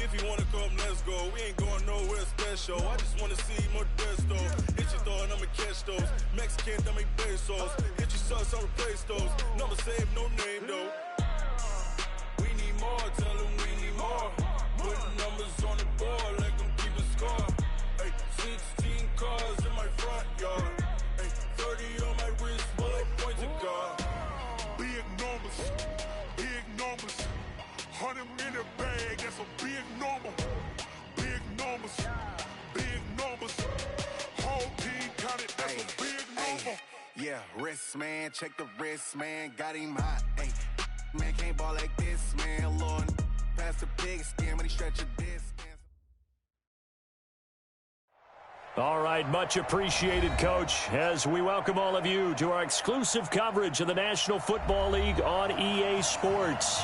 If you wanna come, let's go. We ain't going nowhere special. I just wanna see more Modesto. Hit your throw and I'ma catch those. Mexican, I make pesos. Hit your sucks, I'll replace those. Number save, no name though. We need more, tell them we need more. Putting numbers on the board, like them keep a score. Ay, 16 cars in my front yard. Ay, 30 on my wrist, bullet points of God. Big numbers, big numbers. 100 in the bag, that's a big number. Big numbers, big numbers. Whole team counted, that's a big number. Yeah, wrist man, check the wrist man, got him hot. Ay, man can't ball like this, man. Lord, past the big skin when he stretch a distance. All right, much appreciated, Coach, as we welcome all of you to our exclusive coverage of the National Football League on EA Sports.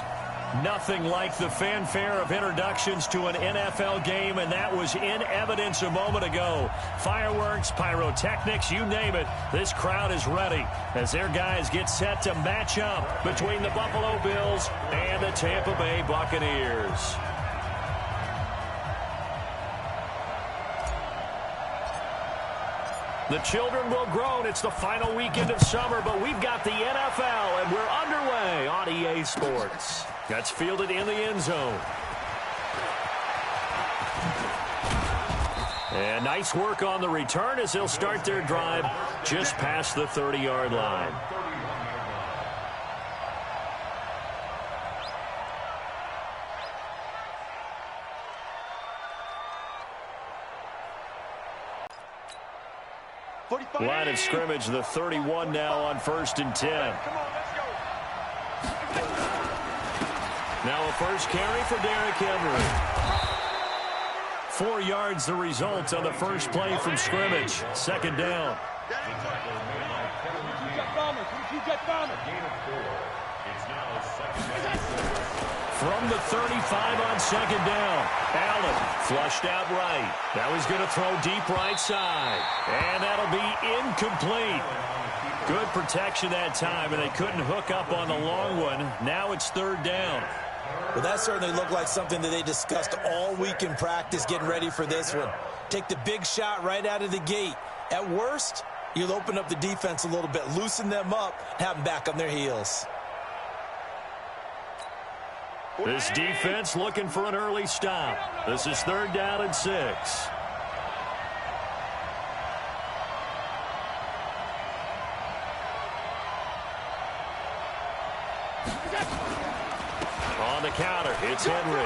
Nothing like the fanfare of introductions to an NFL game, and that was in evidence a moment ago. Fireworks, pyrotechnics, you name it. This crowd is ready as their guys get set to match up between the Buffalo Bills and the Tampa Bay Buccaneers. The children will groan. It's the final weekend of summer, but we've got the NFL, and we're underway on EA Sports. That's fielded in the end zone. And nice work on the return as they'll start their drive just past the 30-yard line. Line of scrimmage, the 31 now on 1st and 10. Now a first carry for Derrick Henry. 4 yards the result on the first play from scrimmage. Second down. From the 35 on second down. Allen flushed out right. Now he's going to throw deep right side. And that'll be incomplete. Good protection that time, and they couldn't hook up on the long one. Now it's third down. Well, that certainly looked like something that they discussed all week in practice, getting ready for this one. Take the big shot right out of the gate. At worst, you'll open up the defense a little bit, loosen them up, have them back on their heels. This defense looking for an early stop. This is third down and 6. On the counter, it's Henry.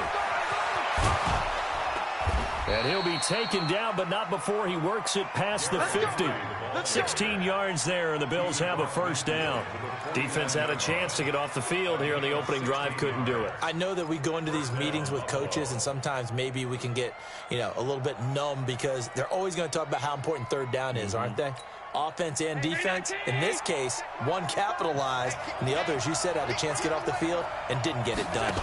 And he'll be taken down, but not before he works it past the 50. 16 yards there, and the Bills have a first down. Defense had a chance to get off the field here on the opening drive, couldn't do it. I know that we go into these meetings with coaches, and sometimes maybe we can get, a little bit numb because they're always going to talk about how important third down is, aren't they? Offense and defense. In this case, one capitalized, and the other, as you said, had a chance to get off the field and didn't get it done.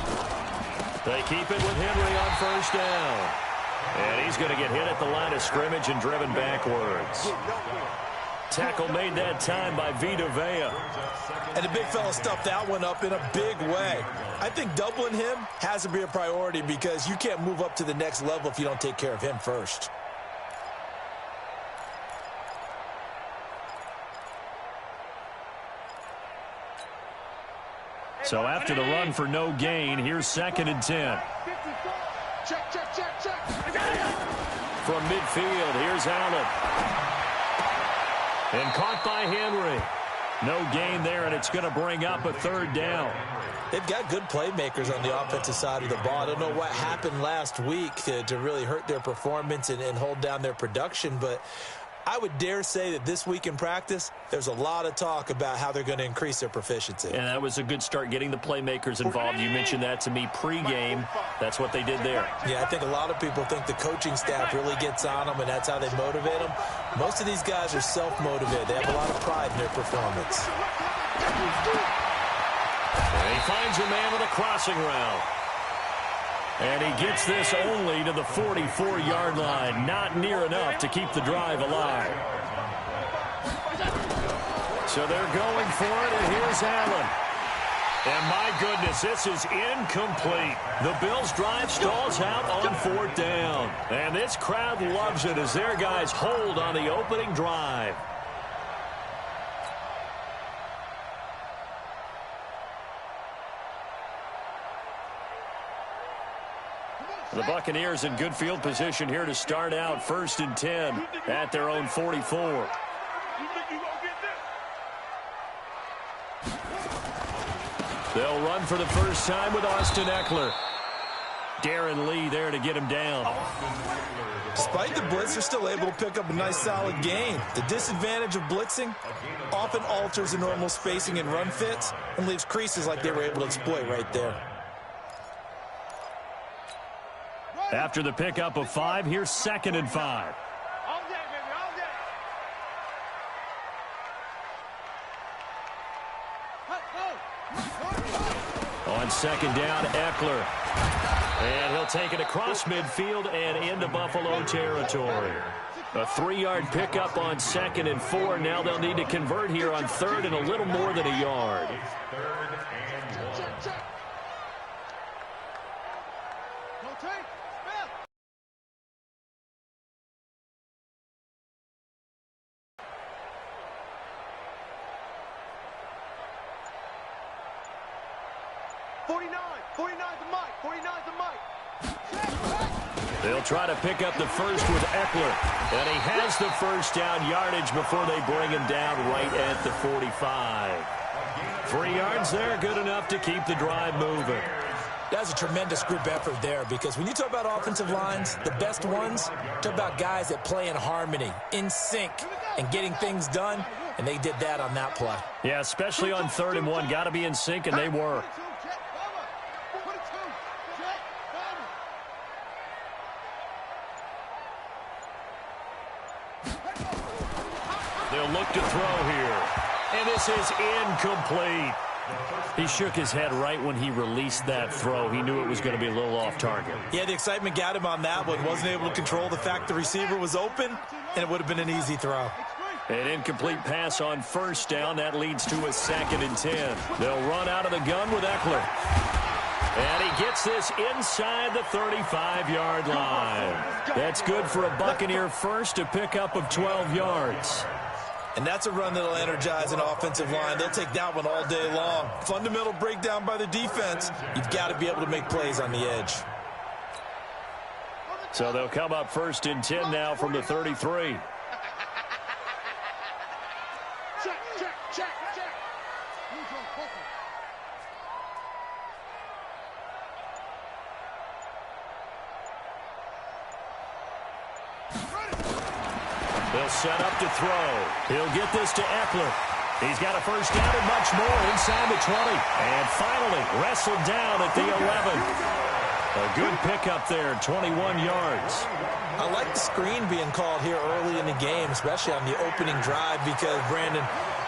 They keep it with Henry on first down. And he's going to get hit at the line of scrimmage and driven backwards. Tackle made that time by Vita Vea. And the big fella stuffed that one up in a big way. I think doubling him has to be a priority because you can't move up to the next level if you don't take care of him first. So after the run for no gain, here's 2nd and 10. Check, check, check, check. From midfield, here's Allen. And caught by Henry. No gain there, and it's going to bring up a third down. They've got good playmakers on the offensive side of the ball. I don't know what happened last week to really hurt their performance and hold down their production, but I would dare say that this week in practice, there's a lot of talk about how they're going to increase their proficiency. And that was a good start, getting the playmakers involved. You mentioned that to me pregame. That's what they did there. Yeah, I think a lot of people think the coaching staff really gets on them, and that's how they motivate them. Most of these guys are self-motivated. They have a lot of pride in their performance. And he finds a man with a crossing route. And he gets this only to the 44-yard line. Not near enough to keep the drive alive. So they're going for it, and here's Allen. And my goodness, this is incomplete. The Bills' drive stalls out on 4th down. And this crowd loves it as their guys hold on the opening drive. The Buccaneers in good field position here to start out 1st and 10 at their own 44. They'll run for the first time with Austin Eckler. Darren Lee there to get him down. Despite the blitz, they're still able to pick up a nice solid gain. The disadvantage of blitzing often alters the normal spacing and run fits and leaves creases like they were able to exploit right there. After the pickup of 5, here's 2nd and 5. On 2nd down, Eckler. And he'll take it across midfield and into Buffalo territory. A 3-yard pickup on 2nd and 4. Now they'll need to convert here on 3rd and a little more than a yard. They'll try to pick up the first with Eckler. And he has the first down yardage before they bring him down right at the 45. 3 yards there, good enough to keep the drive moving. That's a tremendous group effort there because when you talk about offensive lines, the best ones, talk about guys that play in harmony, in sync, and getting things done, and they did that on that play. Yeah, especially on 3rd and 1. Got to be in sync, and they were. They'll look to throw here. And this is incomplete. He shook his head right when he released that throw. He knew it was going to be a little off target. Yeah, the excitement got him on that one. Wasn't able to control the fact the receiver was open, and it would have been an easy throw. An incomplete pass on 1st down. That leads to a 2nd and 10. They'll run out of the gun with Eckler. And he gets this inside the 35-yard line. That's good for a Buccaneer first, a pickup of 12 yards. And that's a run that'll energize an offensive line. They'll take that one all day long. Fundamental breakdown by the defense. You've got to be able to make plays on the edge. So they'll come up 1st and 10 now from the 33. They'll set up to throw. He'll get this to Eckler. He's got a first down and much more inside the 20. And finally wrestled down at the 11. A good pickup there, 21 yards. I like the screen being called here early in the game, especially on the opening drive, because, Brandon,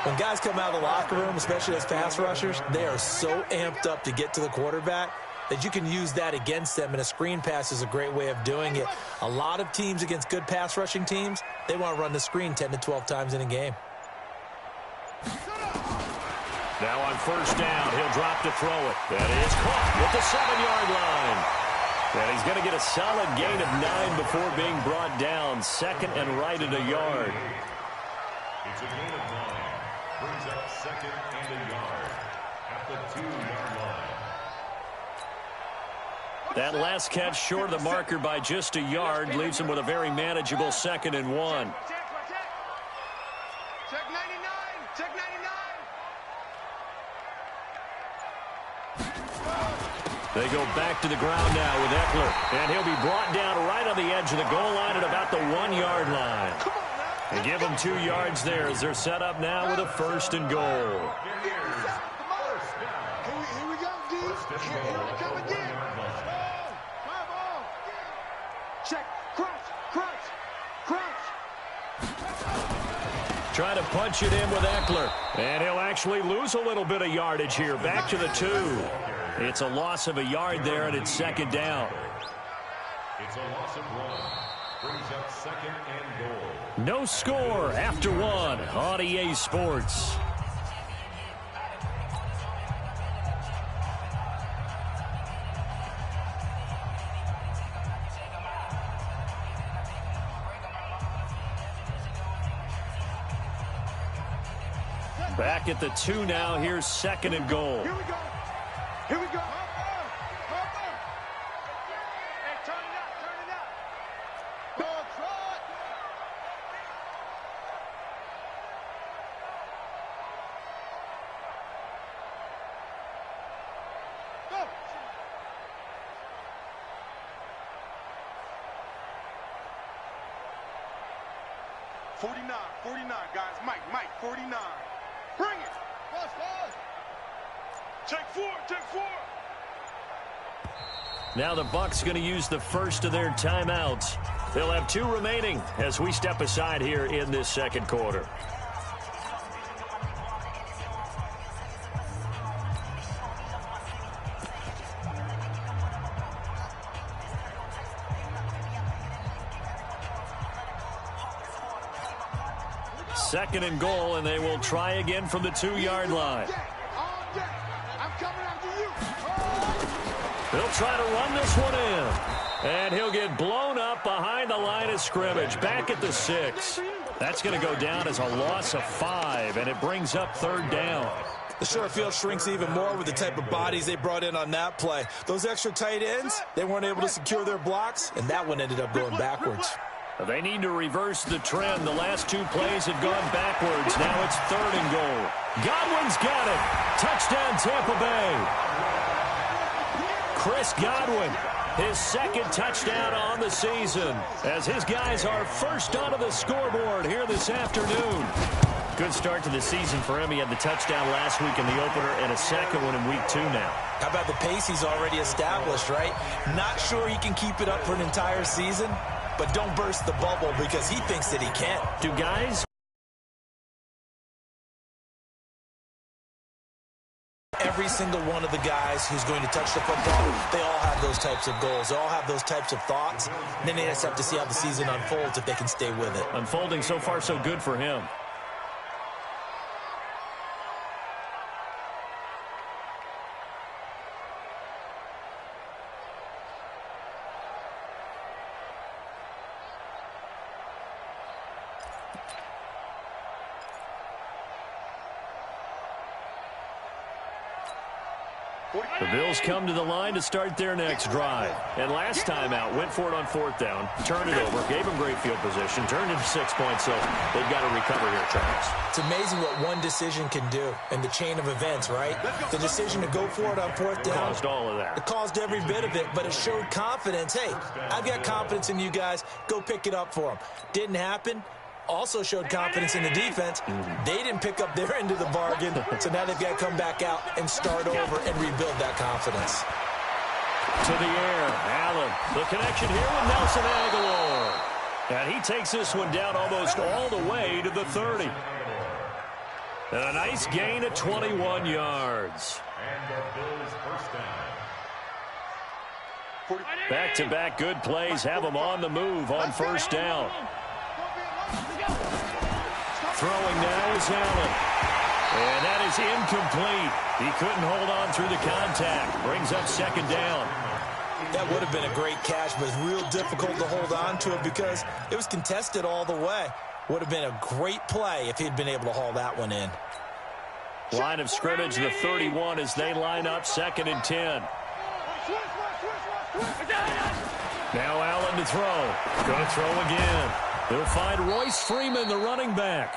when guys come out of the locker room, especially as pass rushers, they are so amped up to get to the quarterback that you can use that against them, and a screen pass is a great way of doing it. A lot of teams against good pass rushing teams, they want to run the screen 10 to 12 times in a game. Now on 1st down, he'll drop to throw it. That is caught at the 7-yard line. And he's going to get a solid gain of 9 before being brought down. 2nd and right at a yard. It's a gain of 9. Brings up 2nd and a yard at the 2-yard line. That last catch short of the marker by just a yard leaves him with a very manageable 2nd and 1. Check 99. Check 99. They go back to the ground now with Eckler. And he'll be brought down right on the edge of the goal line at about the 1-yard line. And give them 2 yards there as they're set up now with a 1st and goal. Here we go, D. Here we come again. Check. Crunch. Try to punch it in with Eckler. And he'll actually lose a little bit of yardage here. Back to the 2. It's a loss of a yard there, and it's 2nd down. It's a loss of 1. Brings up 2nd and goal. No score after 1 on EA Sports. Back at the 2 now. Here's 2nd and goal. Here we go. Here we go. Hey, turn it up. Turn it up. Go, trot. Go. 49, guys. Mike, 49. Bring it. Buzz, buzz. Take 4, take 4. Now the Bucs going to use the first of their timeouts. They'll have 2 remaining as we step aside here in this 2nd quarter. Second and goal, and they will try again from the 2-yard line. I'm coming after you. He'll try to run this one in. And he'll get blown up behind the line of scrimmage. Back at the 6. That's going to go down as a loss of 5, and it brings up 3rd down. The short field shrinks even more with the type of bodies they brought in on that play. Those extra tight ends, they weren't able to secure their blocks, and that one ended up going backwards. They need to reverse the trend. The last 2 plays had gone backwards. Now it's 3rd and goal. Godwin's got it. Touchdown, Tampa Bay. Chris Godwin, his 2nd touchdown on the season, as his guys are first onto the scoreboard here this afternoon. Good start to the season for him. He had the touchdown last week in the opener and a 2nd one in week 2 now. How about the pace he's already established, right? Not sure he can keep it up for an entire season, but don't burst the bubble because he thinks that he can. Do guys? Every single one of the guys who's going to touch the football, they all have those types of goals. They all have those types of thoughts. And then they just have to see how the season unfolds if they can stay with it. Unfolding so far so good for him. The Bills come to the line to start their next drive. And last time out, went for it on 4th down, turned it over, gave them great field position, turned into 6 points, so they've got to recover here, Charles. It's amazing what one decision can do in the chain of events, right? The decision to go for it on 4th down. Caused all of that. It caused every bit of it, but it showed confidence. Hey, I've got confidence in you guys. Go pick it up for them. Didn't happen. Also showed confidence in the defense. They didn't pick up their end of the bargain, so now they've got to come back out and start over and rebuild that confidence. To the air, Allen. The connection here with Nelson Aguilar. And he takes this one down almost all the way to the 30. And a nice gain of 21 yards. And the Bills' first down. Back-to-back good plays have them on the move on 1st down. Throwing now is Allen. And that is incomplete. He couldn't hold on through the contact. Brings up 2nd down. That would have been a great catch, but it's real difficult to hold on to it because it was contested all the way. Would have been a great play if he'd been able to haul that one in. Line of scrimmage, the 31 as they line up 2nd and 10. Now Allen to throw. Going to throw again. They'll find Royce Freeman, the running back.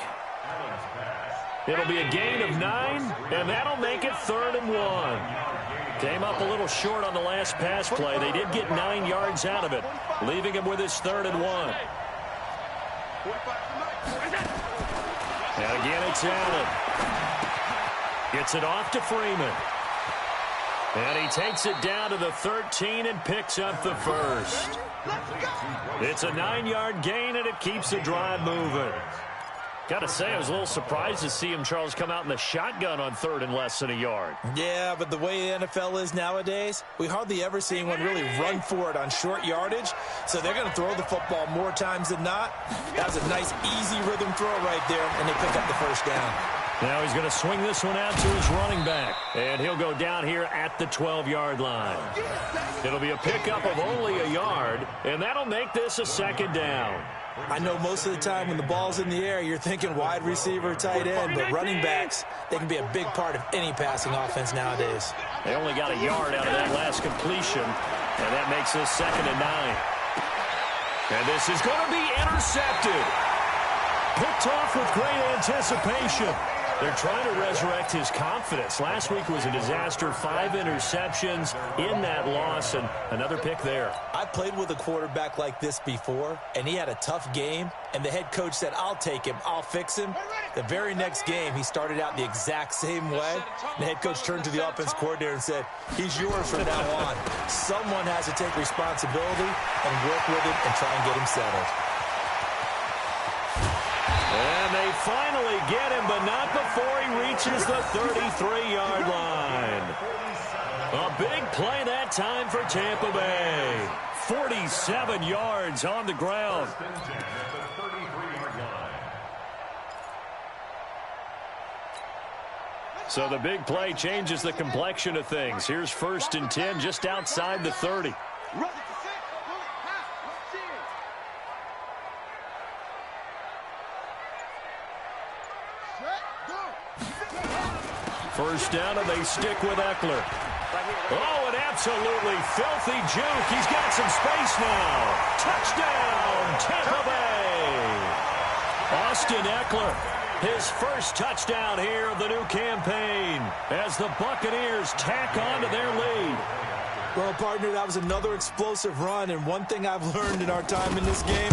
It'll be a gain of 9, and that'll make it 3rd and 1. Came up a little short on the last pass play. They did get 9 yards out of it, leaving him with his 3rd and 1. And again, it's Allen. Gets it off to Freeman. And he takes it down to the 13 and picks up the 1st. It's a 9-yard gain, and it keeps the drive moving. Got to say, I was a little surprised to see him, Charles, come out in the shotgun on 3rd and less than a yard. Yeah, but the way the NFL is nowadays, we hardly ever see anyone really run for it on short yardage. So they're going to throw the football more times than not. That was a nice, easy rhythm throw right there, and they pick up the 1st down. Now he's going to swing this one out to his running back. And he'll go down here at the 12-yard line. It'll be a pickup of only a yard, and that'll make this a 2nd down. I know most of the time when the ball's in the air, you're thinking wide receiver, tight end, but running backs, they can be a big part of any passing offense nowadays. They only got a yard out of that last completion, and that makes this 2nd and 9. And this is going to be intercepted. Picked off with great anticipation. They're trying to resurrect his confidence. Last week was a disaster. 5 interceptions in that loss, and another pick there. I played with a quarterback like this before, and he had a tough game, and the head coach said, I'll take him, I'll fix him. The very next game, he started out the exact same way. The head coach turned to the offense coordinator and said, he's yours from now on. Someone has to take responsibility and work with him and try and get him settled. And they finally get him, but not before he reaches the 33-yard line. A big play that time for Tampa Bay. 47 yards on the ground. So the big play changes the complexion of things. Here's 1st and 10 just outside the 30. First down, and they stick with Eckler. Oh, an absolutely filthy juke. He's got some space now. Touchdown, Tampa Bay. Austin Eckler, his first touchdown here of the new campaign as the Buccaneers tack on to their lead. Well, partner, that was another explosive run, and one thing I've learned in our time in this game,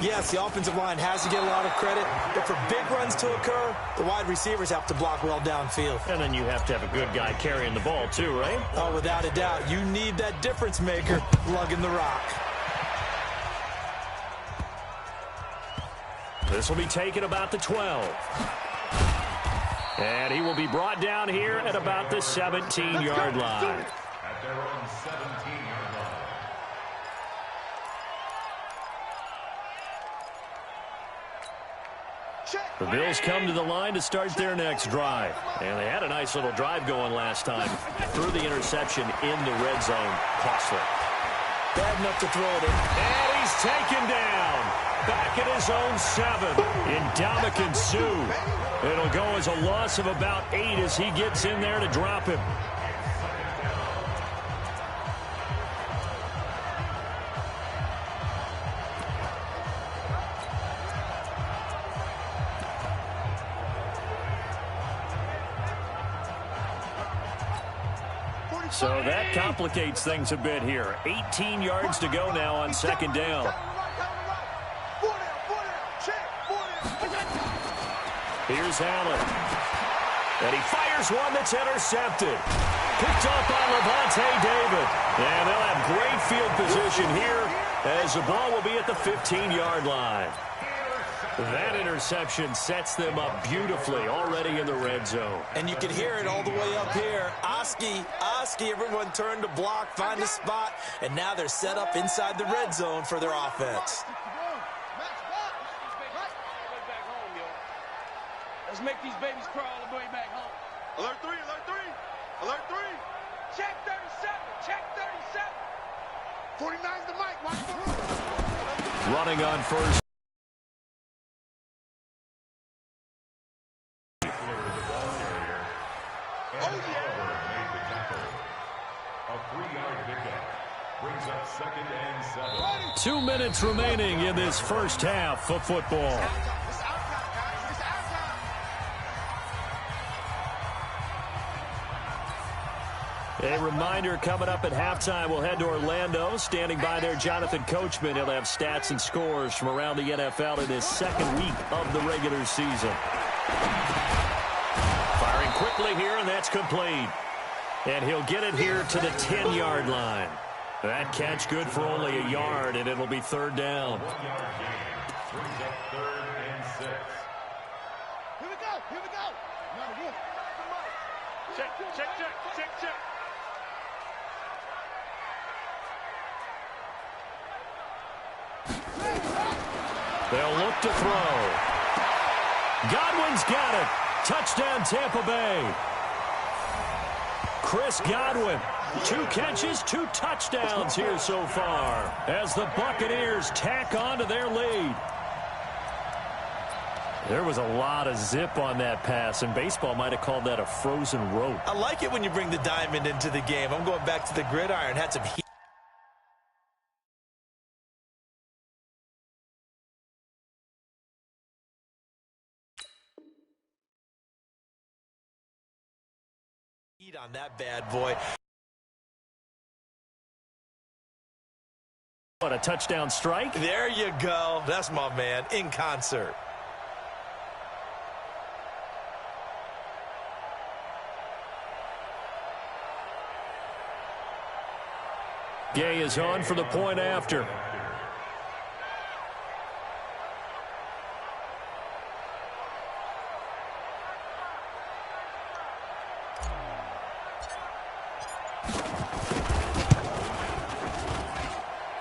yes, the offensive line has to get a lot of credit, but for big runs to occur, the wide receivers have to block well downfield. And then you have to have a good guy carrying the ball too, right? Oh, without a doubt. You need that difference maker lugging the rock. This will be taken about the 12. And he will be brought down here at about the 17-yard line. At their own 17-yard line. The Bills come to the line to start their next drive. And they had a nice little drive going last time. Threw the interception in the red zone. Costly. Bad enough to throw it in. And he's taken down. Back at his own 7. Ndamukong Suh. It'll go as a loss of about 8 as he gets in there to drop him. So that complicates things a bit here. 18 yards to go now on 2nd down. Here's Allen. And he fires one that's intercepted. Picked up by Levante David. And they'll have great field position here as the ball will be at the 15-yard line. That interception sets them up beautifully already in the red zone. And you can hear it all the way up here. Oski, everyone turned to block, find a spot, and now they're set up inside the red zone for their offense. Let's make these babies crawl all the way back home. Alert 3, alert 3, alert 3. Check 37, check 37. 49's the mic, watch the run. Running on first. A 3-yard pickup brings up 2nd and 7. 2 minutes remaining in this first half of football. A reminder coming up at halftime, we'll head to Orlando. Standing by there, Jonathan Coachman. He'll have stats and scores from around the NFL in his 2nd week of the regular season. Firing quickly here, and that's complete. And he'll get it here to the 10-yard line. That catch good for only a yard, and it'll be 3rd down. 1-yard gain brings up 3rd and 6. Here we go, here we go. Check, check, check, check, check. They'll look to throw. Godwin's got it. Touchdown, Tampa Bay. Chris Godwin, 2 catches, 2 touchdowns here so far as the Buccaneers tack on to their lead. There was a lot of zip on that pass, and baseball might have called that a frozen rope. I like it when you bring the diamond into the game. I'm going back to the gridiron. Had some heat on that bad boy. What, a touchdown strike? There you go. That's my man in concert. Gay is on for the point after.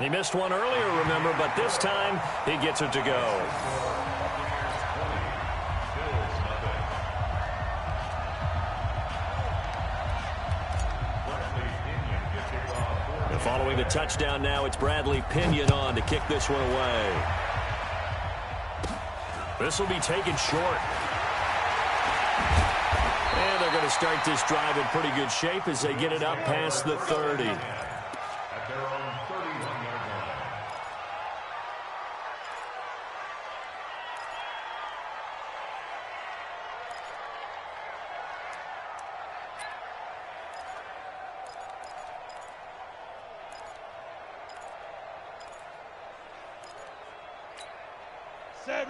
He missed one earlier, remember, but this time he gets it to go. Following the touchdown now, it's Bradley Pinion on to kick this one away. This will be taken short. And they're going to start this drive in pretty good shape as they get it up past the 30. At their own 31-yard line.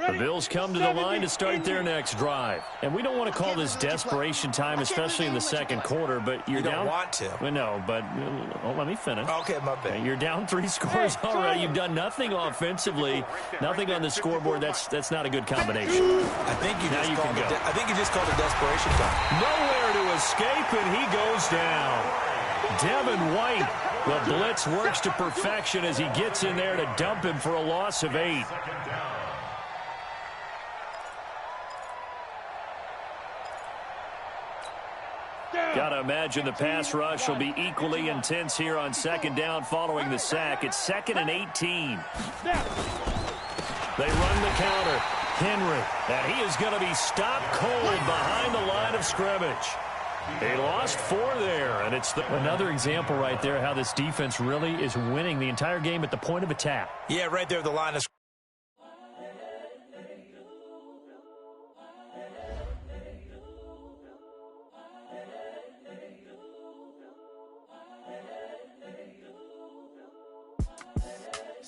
The Bills come to the line to start their next drive. And we don't want to call this desperation time, especially in the second quarter, but you're down. You don't want to. Well, no, but let me finish. Okay, my bad. You're down 3 scores already. You've done nothing offensively, nothing on the scoreboard. That's not a good combination. I think you just called a desperation time. Nowhere to escape, and he goes down. Devin White, the blitz works to perfection as he gets in there to dump him for a loss of 8. Got to imagine the pass rush will be equally intense here on second down following the sack. It's 2nd and 18. They run the counter. Henry, and he is going to be stopped cold behind the line of scrimmage. They lost 4 there, and it's another example right there how this defense really is winning the entire game at the point of attack. Yeah, right there at the line of scrimmage.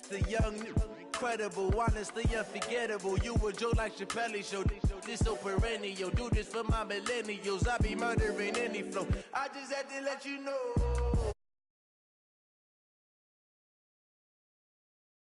The young, incredible, honestly unforgettable. You a joke like Chappelle Show. This so perennial. Do this for my millennials. I be murdering any flow. I just had to let you know.